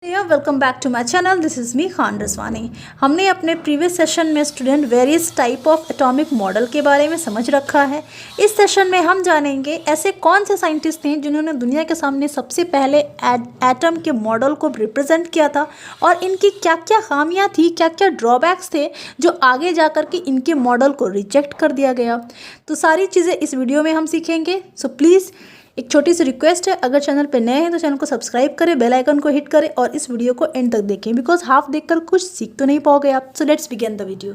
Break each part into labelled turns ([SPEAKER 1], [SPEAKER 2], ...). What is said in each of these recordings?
[SPEAKER 1] Welcome back to my channel. This is me Khan Rajwani. हमने अपने previous session में student various type of atomic model के बारे में समझ रखा है। इस सेशन में हम जानेंगे ऐसे कौन से साइंटिस्ट हैं जिन्होंने दुनिया के सामने सबसे पहले एटम के मॉडल को रिप्रेजेंट किया था और इनकी क्या क्या खामियां थी, क्या क्या ड्रॉबैक्स थे जो आगे जा कर के इनके मॉडल को रिजेक्ट कर दिया गया। तो सारी चीज़ें इस वीडियो में हम सीखेंगे। सो प्लीज़ एक छोटी सी रिक्वेस्ट है, अगर चैनल पे नए हैं तो चैनल को सब्सक्राइब करें, बेल आइकन को हिट करें और इस वीडियो को एंड तक देखें बिकॉज हाफ देखकर कुछ सीख तो नहीं पाओगे आप। So let's begin the video.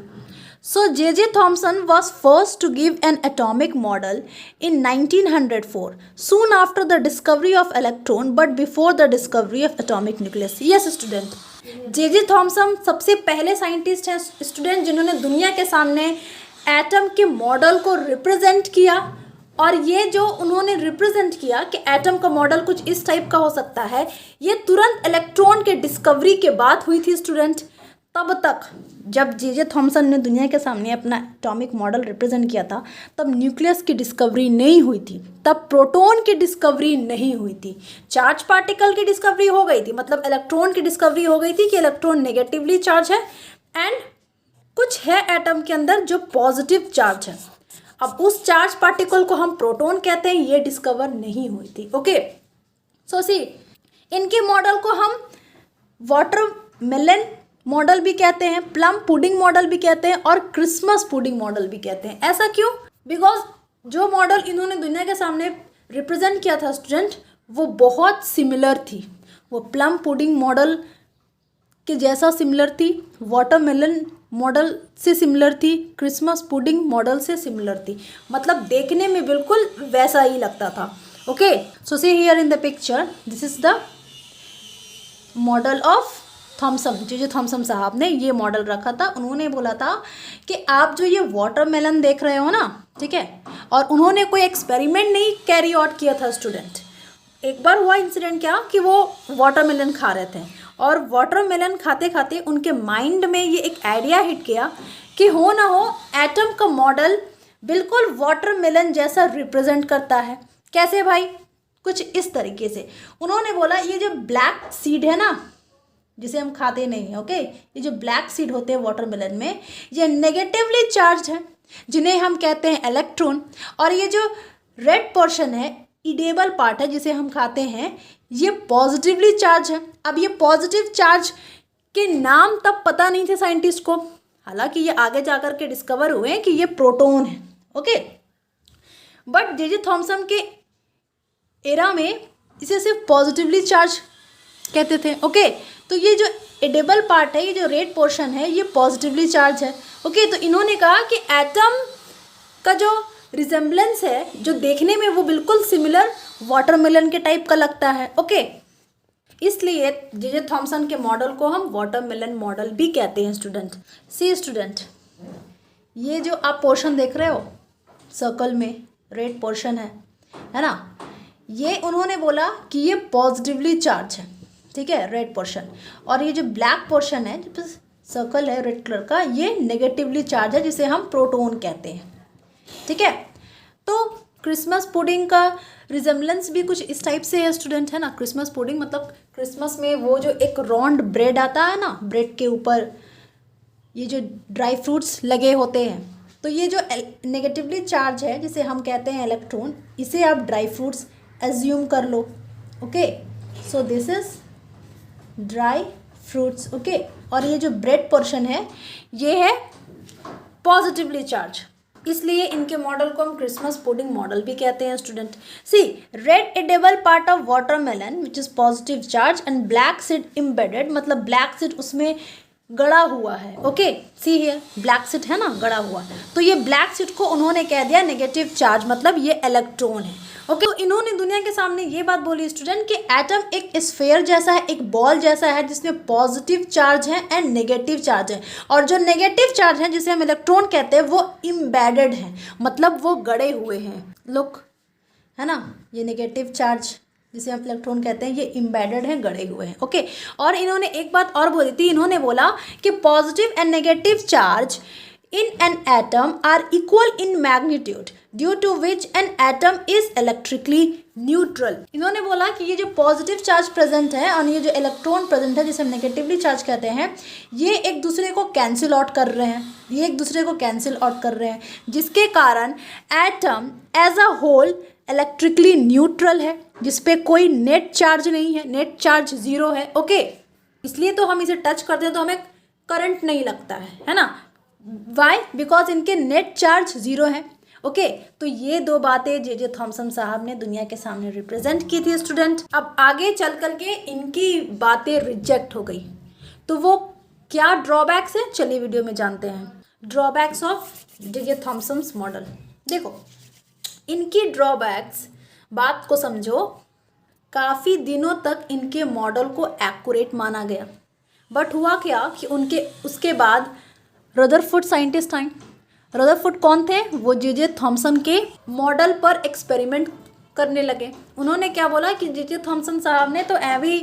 [SPEAKER 1] So J.J. Thomson was first to give an atomic model in 1904, soon after the discovery of electron but before the discovery of atomic nucleus. Yes student, J.J. Thomson सबसे पहले scientist हैं student जिन्होंने दुनिया के सामने atom के model को represent किया। और ये जो उन्होंने रिप्रेजेंट किया कि एटम का मॉडल कुछ इस टाइप का हो सकता है, ये तुरंत इलेक्ट्रॉन के डिस्कवरी के बाद हुई थी स्टूडेंट। तब तक जब जे थॉमसन ने दुनिया के सामने अपना एटॉमिक मॉडल रिप्रेजेंट किया था तब न्यूक्लियस की डिस्कवरी नहीं हुई थी, तब प्रोटॉन की डिस्कवरी नहीं हुई थी। चार्ज पार्टिकल की डिस्कवरी हो गई थी, मतलब इलेक्ट्रॉन की डिस्कवरी हो गई थी कि इलेक्ट्रॉन नेगेटिवली चार्ज है एंड कुछ है एटम के अंदर जो पॉजिटिव चार्ज है। अब उस चार्ज पार्टिकल को हम प्रोटॉन कहते हैं, ये डिस्कवर नहीं हुई थी। ओके, सो सी इनके मॉडल को हम वाटरमेलन मॉडल भी कहते हैं, प्लम पुडिंग मॉडल भी कहते हैं और क्रिसमस पुडिंग मॉडल भी कहते हैं। ऐसा क्यों? बिकॉज जो मॉडल इन्होंने दुनिया के सामने रिप्रेजेंट किया था स्टूडेंट, वो बहुत सिमिलर थी। वो प्लम पुडिंग मॉडल के जैसा सिमिलर थी, वाटरमेलन मॉडल से सिमिलर थी, क्रिसमस पुडिंग मॉडल से सिमिलर थी, मतलब देखने में बिल्कुल वैसा ही लगता था। Okay, so see here in the picture, this is the model of Thomson. जो थॉमसन साहब ने ये मॉडल रखा था, उन्होंने बोला था कि आप जो ये वाटरमेलन देख रहे हो ना, ठीक है, और उन्होंने कोई एक्सपेरिमेंट नहीं कैरी आउट किया था स्टूडेंट। एक बार हुआ इंसिडेंट क्या कि वो वाटरमेलन खा रहे थे और वाटरमेलन खाते खाते उनके माइंड में ये एक आइडिया हिट किया कि हो ना हो एटम का मॉडल बिल्कुल वाटरमेलन जैसा रिप्रेजेंट करता है। कैसे भाई? कुछ इस तरीके से उन्होंने बोला, ये जो ब्लैक सीड है ना, जिसे हम खाते नहीं हैं, ओके, ये जो ब्लैक सीड होते हैं वाटरमेलन में, ये नेगेटिवली चार्ज है जिन्हें हम कहते हैं इलेक्ट्रॉन, और ये जो रेड पोर्शन है, इडेबल पार्ट है जिसे हम खाते हैं, ये पॉजिटिवली चार्ज है। अब ये पॉजिटिव चार्ज के नाम तब पता नहीं थे साइंटिस्ट को, हालांकि ये आगे जाकर के डिस्कवर हुए कि ये प्रोटॉन है। ओके, बट जे थॉमसन के एरा में इसे सिर्फ पॉजिटिवली चार्ज कहते थे। ओके, तो ये जो एडेबल पार्ट है, ये जो रेड पोर्शन है, ये पॉजिटिवली चार्ज है। ओके, तो इन्होंने कहा कि एटम का जो रिजेम्बलेंस है, जो देखने में वो बिल्कुल सिमिलर वाटरमेलन के टाइप का लगता है। ओके, इसलिए जे थॉमसन के मॉडल को हम वाटरमेलन मॉडल भी कहते हैं स्टूडेंट। सी स्टूडेंट, ये जो आप पोर्शन देख रहे हो सर्कल में, रेड पोर्शन है ना, ये उन्होंने बोला कि ये पॉजिटिवली चार्ज है, ठीक है, रेड पोर्शन, और ये जो ब्लैक पोर्शन है, जो सर्कल है रेड कलर का, ये नेगेटिवली चार्ज है जिसे हम प्रोटॉन कहते हैं। ठीक है, तो क्रिसमस पुडिंग का रिजेम्बलेंस भी कुछ इस टाइप से है स्टूडेंट, है ना। क्रिसमस पुडिंग मतलब क्रिसमस में वो जो एक राउंड ब्रेड आता है ना, ब्रेड के ऊपर ये जो ड्राई फ्रूट्स लगे होते हैं, तो ये जो नेगेटिवली चार्ज है जिसे हम कहते हैं इलेक्ट्रॉन, इसे आप ड्राई फ्रूट्स एज्यूम कर लो। Okay, so this is dry fruits. Okay, और ये जो ब्रेड पोर्शन है ये है पॉजिटिवली चार्ज, इसलिए इनके मॉडल को हम क्रिसमस पुडिंग मॉडल भी कहते हैं student. See red edible part of watermelon which is positive charge and black seed embedded, मतलब ब्लैक सीड उसमें गड़ा हुआ है। Okay, see here black seed है ना, गड़ा हुआ, तो ये ब्लैक सीड को उन्होंने कह दिया नेगेटिव चार्ज, मतलब ये इलेक्ट्रॉन है। ओके, तो इन्होंने दुनिया के सामने ये बात बोली स्टूडेंट कि एटम एक स्फेयर जैसा है, एक बॉल जैसा है जिसमें पॉजिटिव चार्ज है एंड नेगेटिव चार्ज है, और जो नेगेटिव चार्ज है जिसे हम इलेक्ट्रॉन कहते हैं वो इम्बेडेड है, मतलब वो गड़े हुए हैं। लुक, है ना, ये नेगेटिव चार्ज जिसे हम इलेक्ट्रॉन कहते हैं ये इम्बेडेड है, गड़े हुए हैं। ओके, और इन्होंने एक बात और बोली थी, इन्होंने बोला कि positive and negative charge in an atom are equal in magnitude, due to which an atom is electrically neutral. इन्होंने बोला कि ये जो पॉजिटिव चार्ज प्रेजेंट है और ये जो इलेक्ट्रॉन प्रेजेंट है जिसे हम नेगेटिवली चार्ज कहते हैं, ये एक दूसरे को कैंसिल आउट कर रहे हैं, ये एक दूसरे को कैंसिल आउट कर रहे हैं, जिसके कारण atom as a whole electrically neutral है, जिसपे कोई नेट चार्ज नहीं है, नेट चार्ज 0 है। ओके, इसलिए तो हम इसे टच करते हैं तो हमें करंट नहीं लगता है ना। वाई? बिकॉज इनके नेट चार्ज 0 है। ओके, तो ये 2 बातें जे थॉमसन साहब ने दुनिया के सामने रिप्रेजेंट की थी स्टूडेंट। अब आगे चल कर के इनकी बातें रिजेक्ट हो गई, तो वो क्या ड्रॉबैक्स है, चलिए वीडियो में जानते हैं। Drawbacks of J Thomson's model. देखो, इनकी ड्रॉबैक्स, बात को समझो, काफ़ी दिनों तक इनके मॉडल को एक्यूरेट माना गया, बट हुआ क्या कि उसके बाद रदरफोर्ड साइंटिस्ट आए। रदरफोर्ड कौन थे? वो जे थॉमसन के मॉडल पर एक्सपेरिमेंट करने लगे। उन्होंने क्या बोला कि जे थॉमसन साहब ने तो एवी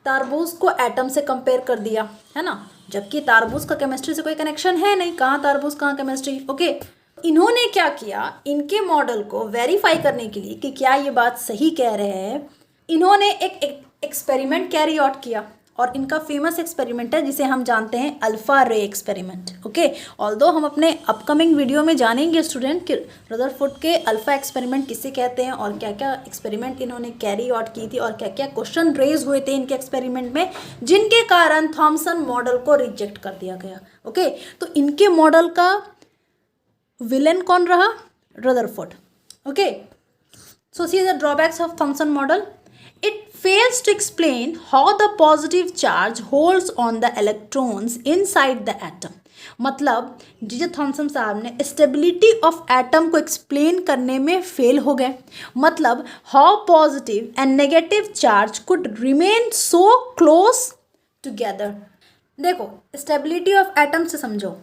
[SPEAKER 1] तारबूज को एटम से कंपेयर कर दिया, है ना, जबकि तारबूज का केमिस्ट्री से कोई कनेक्शन है नहीं, कहाँ तारबूज कहाँ केमिस्ट्री। ओके, इन्होंने क्या किया, इनके मॉडल को वेरीफाई करने के लिए कि क्या ये बात सही कह रहे हैं, इन्होंने एक एक्सपेरिमेंट कैरी आउट किया, और इनका फेमस एक्सपेरिमेंट है जिसे हम जानते हैं अल्फा रे एक्सपेरिमेंट। ओके, ऑल्दो हम अपने अपकमिंग वीडियो में जानेंगे स्टूडेंट कि रदरफोर्ड के अल्फा एक्सपेरिमेंट किसे कहते हैं और क्या क्या एक्सपेरिमेंट इन्होंने कैरी आउट की थी और क्या क्या क्वेश्चन रेज हुए थे इनके एक्सपेरिमेंट में, जिनके कारण थॉमसन मॉडल को रिजेक्ट कर दिया गया। ओके, तो इनके मॉडल का विलेन कौन रहा? Rutherford. Okay, so see the drawbacks of Thomson model. It fails to explain how the positive charge holds on the electrons inside the atom. मतलब जे थॉमसन साहब ने स्टेबिलिटी ऑफ एटम को explain करने में fail हो गए। मतलब how positive and negative charge could remain so close together. देखो, स्टेबिलिटी ऑफ एटम से समझो,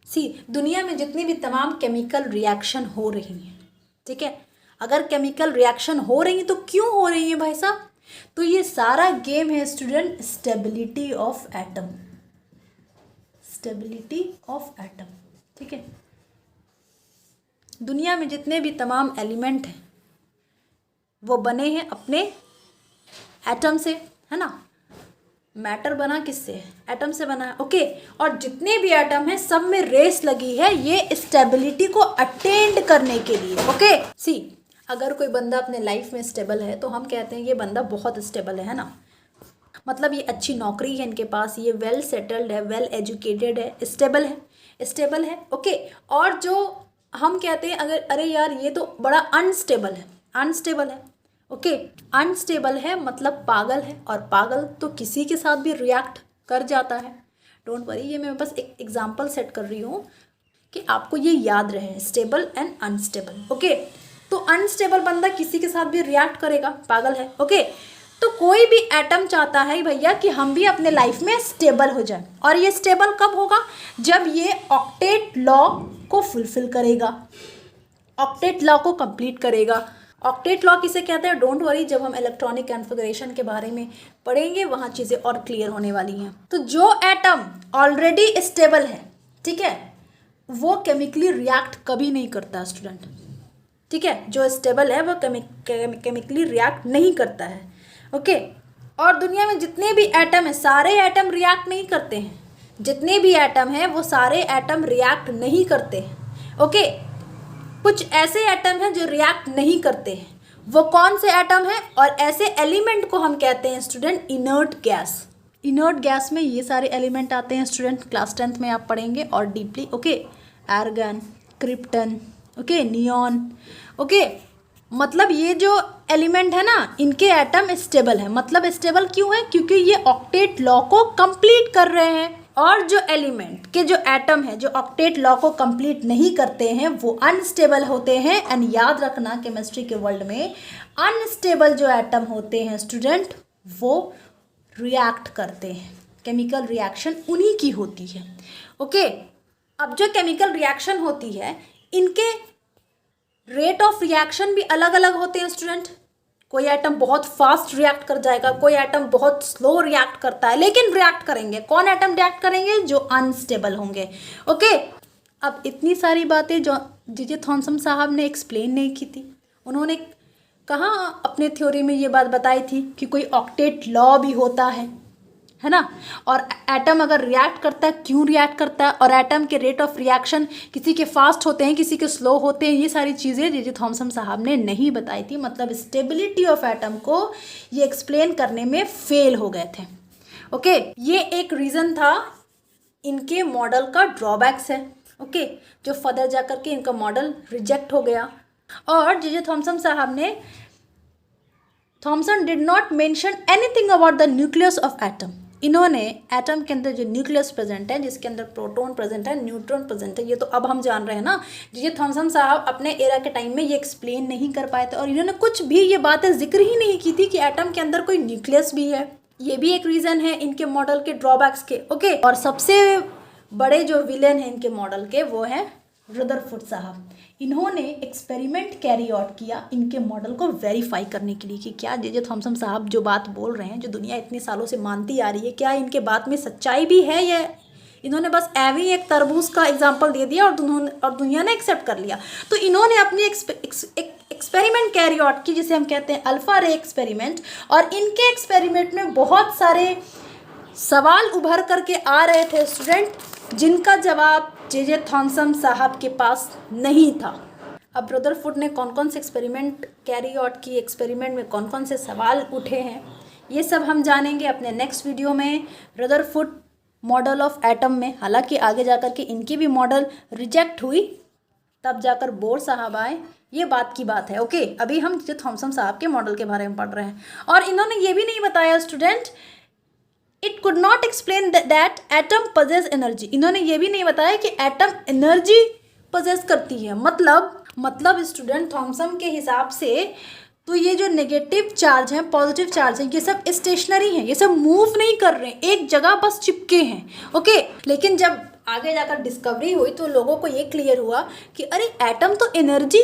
[SPEAKER 1] दुनिया में जितनी भी तमाम केमिकल रिएक्शन हो रही हैं, ठीक है, अगर केमिकल रिएक्शन हो रही है तो क्यों हो रही है भाई साहब? तो ये सारा गेम है student stability of atom, stability of atom, ठीक है। दुनिया में जितने भी तमाम एलिमेंट हैं वो बने हैं अपने एटम से, है ना। मैटर बना किससे? एटम से बना है। ओके, और जितने भी एटम हैं सब में रेस लगी है ये स्टेबिलिटी को अटेंड करने के लिए। ओके, अगर कोई बंदा अपने लाइफ में स्टेबल है तो हम कहते हैं ये बंदा बहुत स्टेबल है ना, मतलब ये अच्छी नौकरी है इनके पास, ये वेल सेटल्ड है, वेल एजुकेटेड है, स्टेबल है। ओके, और जो हम कहते हैं अगर अरे यार ये तो बड़ा अनस्टेबल है। ओके, अनस्टेबल है मतलब पागल है, और पागल तो किसी के साथ भी रिएक्ट कर जाता है। डोंट वरी, ये मैं बस एक एग्जाम्पल सेट कर रही हूँ कि आपको ये याद रहे, स्टेबल एंड अनस्टेबल। ओके, तो अनस्टेबल बंदा किसी के साथ भी रिएक्ट करेगा, पागल है। ओके, तो कोई भी एटम चाहता है भैया कि हम भी अपने लाइफ में स्टेबल हो जाए, और ये स्टेबल कब होगा? जब ये ऑक्टेट लॉ को फुलफिल करेगा, ऑक्टेट लॉ को कंप्लीट करेगा। ऑक्टेट लॉ किसे कहते हैं? डोंट वरी, जब हम इलेक्ट्रॉनिक कॉन्फ़िगरेशन के बारे में पढ़ेंगे वहाँ चीज़ें और क्लियर होने वाली हैं। तो जो एटम ऑलरेडी स्टेबल है, ठीक है, वो केमिकली रिएक्ट कभी नहीं करता स्टूडेंट, ठीक है, जो स्टेबल है वो केमिकली रिएक्ट नहीं करता है। ओके, और दुनिया में जितने भी एटम हैं सारे एटम रिएक्ट नहीं करते हैं, जितने भी एटम हैं वो सारे एटम रिएक्ट नहीं करते हैं। ओके, कुछ ऐसे एटम हैं जो रिएक्ट नहीं करते हैं, वो कौन से एटम हैं? और ऐसे एलिमेंट को हम कहते हैं student inert gas. Inert gas में ये सारे एलिमेंट आते हैं स्टूडेंट, क्लास 10th में आप पढ़ेंगे और deeply. Okay, argon, krypton, okay, neon. Okay, मतलब ये जो एलिमेंट है ना इनके एटम स्टेबल है। मतलब स्टेबल क्यों है? क्योंकि ये ऑक्टेट लॉ को कंप्लीट कर रहे हैं, और जो एलिमेंट के जो एटम है जो ऑक्टेट लॉ को कंप्लीट नहीं करते हैं वो अनस्टेबल होते हैं। एंड याद रखना, केमिस्ट्री के वर्ल्ड में अनस्टेबल जो एटम होते हैं स्टूडेंट वो रिएक्ट करते हैं, केमिकल रिएक्शन उन्हीं की होती है। ओके, अब जो केमिकल रिएक्शन होती है इनके रेट ऑफ रिएक्शन भी अलग अलग होते हैं स्टूडेंट। कोई एटम बहुत फास्ट रिएक्ट कर जाएगा, कोई एटम बहुत स्लो रिएक्ट करता है, लेकिन रिएक्ट करेंगे। कौन एटम रिएक्ट करेंगे? जो अनस्टेबल होंगे। ओके, अब इतनी सारी बातें जो जे थॉमसन साहब ने एक्सप्लेन नहीं की थी, उन्होंने कहाँ अपने थ्योरी में ये बात बताई थी कि कोई ऑक्टेट लॉ भी होता है ना। और एटम अगर रिएक्ट करता है, क्यों रिएक्ट करता है, और एटम के रेट ऑफ रिएक्शन किसी के फास्ट होते हैं, किसी के स्लो होते हैं, ये सारी चीज़ें जे थॉमसन साहब ने नहीं बताई थी। मतलब स्टेबिलिटी ऑफ एटम को ये एक्सप्लेन करने में फेल हो गए थे। ओके, ये एक रीज़न था इनके मॉडल का ड्रॉबैक्स है। ओके, जो फर्दर जा कर के इनका मॉडल रिजेक्ट हो गया। और जे थॉमसन साहब ने Thomson did not mention anything about the nucleus of atom. इन्होंने एटम के अंदर जो न्यूक्लियस प्रेजेंट है, जिसके अंदर प्रोटॉन प्रेजेंट है, न्यूट्रॉन प्रेजेंट है, ये तो अब हम जान रहे हैं ना। जे थॉमसन साहब अपने एरा के टाइम में ये एक्सप्लेन नहीं कर पाए थे, और इन्होंने कुछ भी ये बातें जिक्र ही नहीं की थी कि एटम के अंदर कोई न्यूक्लियस भी है। ये भी एक रीज़न है इनके मॉडल के ड्रॉबैक्स के। ओके, और सबसे बड़े जो विलेन हैं इनके मॉडल के वो हैं रदरफोर्ड साहब। इन्होंने एक्सपेरिमेंट कैरी आउट किया इनके मॉडल को वेरीफाई करने के लिए कि क्या जे थॉमसन साहब जो बात बोल रहे हैं, जो दुनिया इतने सालों से मानती आ रही है, क्या इनके बात में सच्चाई भी है, या इन्होंने बस एवं ही एक तरबूज का एग्जाम्पल दे दिया और दुनिया ने एक्सेप्ट कर लिया। तो इन्होंने अपनी एक्सपेरिमेंट कैरी आउट की, जिसे हम कहते हैं अल्फा रे एक्सपेरिमेंट। और इनके एक्सपेरिमेंट में बहुत सारे सवाल उभर करके आ रहे थे स्टूडेंट, जिनका जवाब जे थॉमसन साहब के पास नहीं था। अब रदरफोर्ड ने कौन कौन से एक्सपेरिमेंट कैरी आउट की, एक्सपेरिमेंट में कौन कौन से सवाल उठे हैं, ये सब हम जानेंगे अपने नेक्स्ट वीडियो में, रदरफोर्ड मॉडल ऑफ एटम में। हालांकि आगे जाकर के इनकी भी मॉडल रिजेक्ट हुई, तब जाकर बोर साहब आए, ये बात की बात है। ओके, अभी हम जे थॉमसन साहब के मॉडल के बारे में पढ़ रहे हैं। और इन्होंने ये भी नहीं बताया student, it could not explain that atom possess energy. इन्होंने ये भी नहीं बताया कि एटम एनर्जी पजेस करती है। मतलब स्टूडेंट थॉमसन के हिसाब से तो ये जो नेगेटिव चार्ज हैं, पॉजिटिव चार्ज हैं, ये सब स्टेशनरी हैं, ये सब मूव नहीं कर रहे हैं, एक जगह बस चिपके हैं। ओके, लेकिन जब आगे जाकर डिस्कवरी हुई तो लोगों को ये क्लियर हुआ कि अरे एटम तो एनर्जी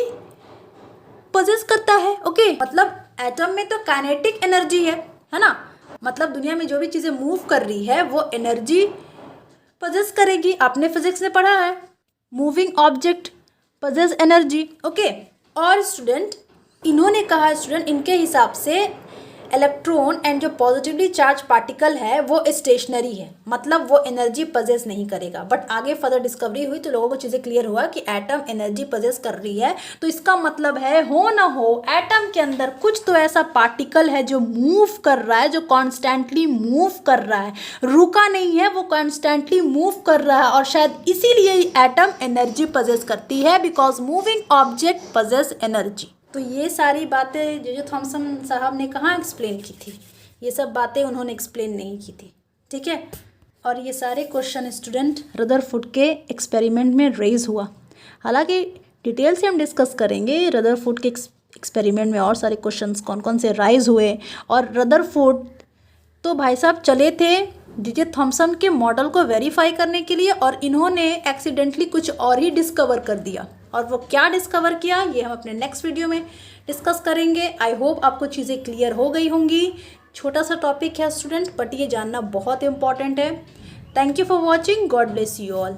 [SPEAKER 1] पजेस करता है। ओके, मतलब एटम में तो काइनेटिक एनर्जी है ना। मतलब दुनिया में जो भी चीज़ें मूव कर रही है वो एनर्जी पजेस करेगी। आपने फिजिक्स में पढ़ा है, moving object possess energy. Okay, और स्टूडेंट इन्होंने कहा स्टूडेंट इनके हिसाब से इलेक्ट्रॉन एंड जो पॉजिटिवली चार्ज पार्टिकल है वो स्टेशनरी है, मतलब वो एनर्जी पजेस नहीं करेगा। बट आगे फर्दर डिस्कवरी हुई तो लोगों को चीज़ें क्लियर हुआ कि एटम एनर्जी पजेस कर रही है। तो इसका मतलब है, हो ना हो, एटम के अंदर कुछ तो ऐसा पार्टिकल है जो मूव कर रहा है, जो कॉन्स्टेंटली मूव कर रहा है, रुका नहीं है, वो कॉन्स्टेंटली मूव कर रहा है। और शायद इसीलिए एटम एनर्जी पजेस करती है, because moving object possess energy. तो ये सारी बातें जो थॉमसन साहब ने कहाँ एक्सप्लेन की थी, ये सब बातें उन्होंने एक्सप्लेन नहीं की थी। ठीक है, और ये सारे क्वेश्चन स्टूडेंट रदरफोर्ड के एक्सपेरिमेंट में रेज हुआ। हालांकि डिटेल से हम डिस्कस करेंगे रदरफोर्ड के एक्सपेरिमेंट में और सारे क्वेश्चंस कौन कौन से राइज हुए। और रदरफोर्ड तो भाई साहब चले थे जे थॉमसन के मॉडल को वेरीफाई करने के लिए, और इन्होंने एक्सीडेंटली कुछ और ही डिस्कवर कर दिया। और वो क्या डिस्कवर किया ये हम अपने नेक्स्ट वीडियो में डिस्कस करेंगे। आई होप आपको चीज़ें क्लियर हो गई होंगी। छोटा सा टॉपिक है स्टूडेंट, बट ये जानना बहुत इंपॉर्टेंट है। Thank you for watching, God bless you all.